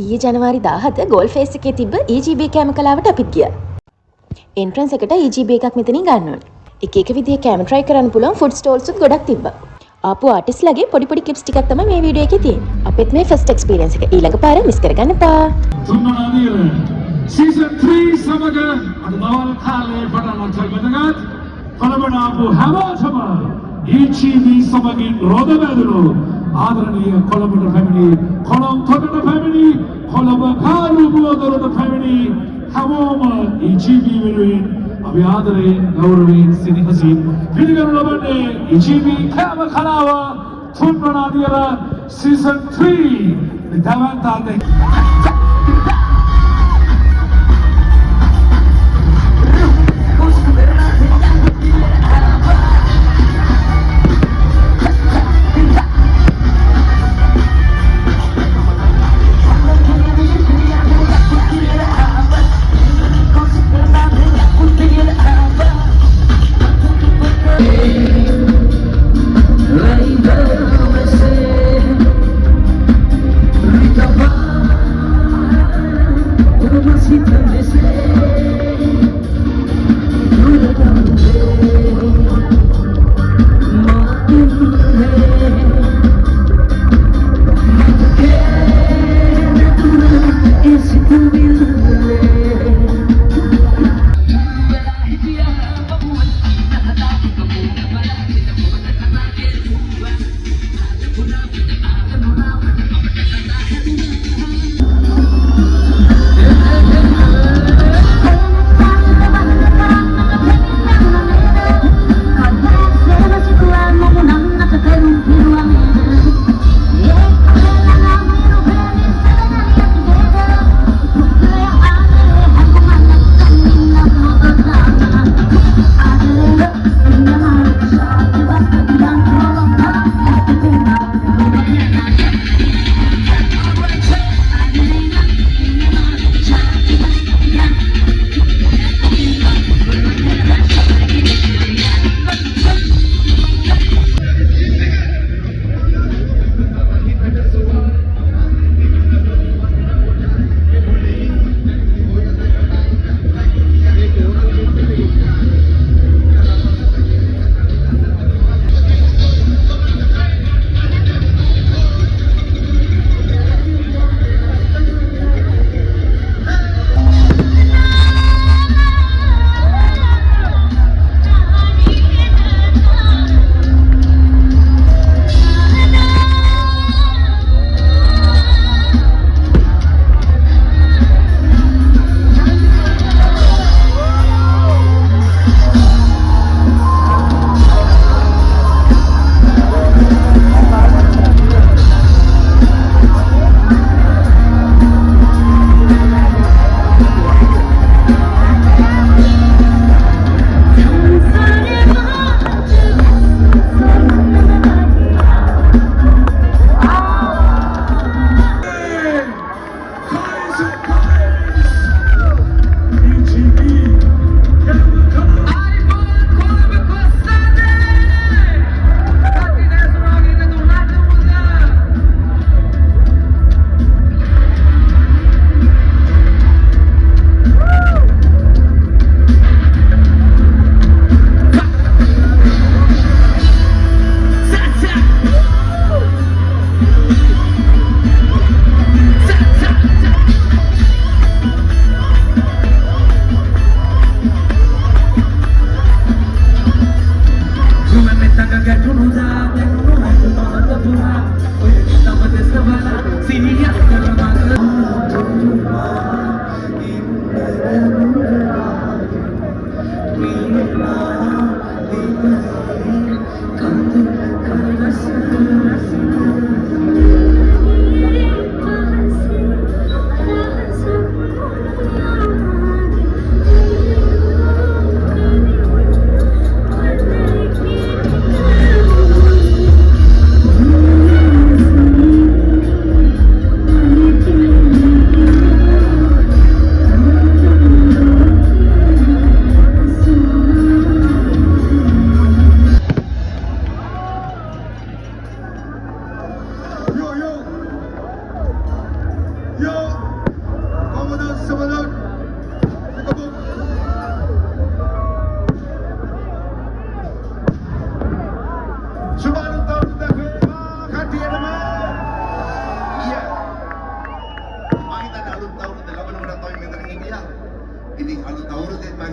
ඊයේ ජනවාරි 17 goal face එකේ තිබ්බ EGB කැම කලාවට අපිත් ගියා. එන්ට්‍රන්ස් එකට EGB එකක් මෙතනින් ගන්න ඕනේ. එක එක විදිහේ කැම try කරන්න පුළුවන් ෆුඩ් ස්ටෝල්ස් උත් ගොඩක් තිබ්බා. ආපු ආටිස්ට්ලාගේ පොඩි පොඩි ක්ලිප්ස් ටිකක් තමයි මේ වීඩියෝ එකේ තියෙන්නේ. අපිත් මේ ෆස්ට් එක්ස්පීරියන්ස් එක ඊළඟ පාර මිස් කරගන්න එපා. Season 3 සමග අද දවල් කාලේ පටන් ගන්නත් කොළඹනාපු හැමෝටම EGB සමගින් රොද බැඳුණු ආදරණීය කොළඹට පැමිණි කොළඹ තොටට පැමිණි කොළඹ කාලු බුවදොරට පැමිණි හැමෝම EGB වෙනුවෙන් අපි ආදරයෙන් ගෞරවයෙන් සිනහසින් පිළිගනු ලබන්නේ EGB කැම කලාව තුන්වනාදියර Season 3 දවන්තාන්නේ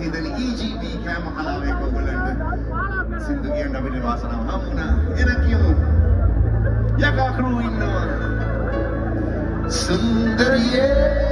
හිතන්නේ EGB කෑම කලාවේ ඔයගොල්ලන්ට සින්දු කියන්න අපිට වාසනාව හම්බුණා. එන කියමු. යකා ක්‍රූ ඉන්නවා. සුන්දරියේ